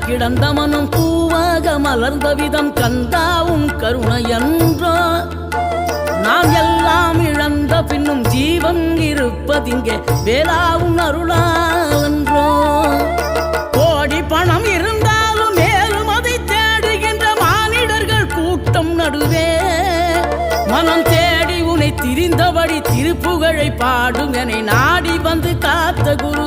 கிடந்த மனம் பூவாக மலர்ந்த விதம் கந்தாவும் கருணையன்றோ நாம் எல்லாம் இழந்த பின்னும் ஜீவன் இருப்பதிங்கே வேளாவும் அருளாவென்றோ கோடி பணம் இருந்தாலும் மேலும் அதை தேடுகின்ற மானிடர்கள் கூட்டம் நடுவே மனம் தேடி உனை திரிந்தபடி திருப்புகழை பாடும் என நாடி வந்து காத்த குரு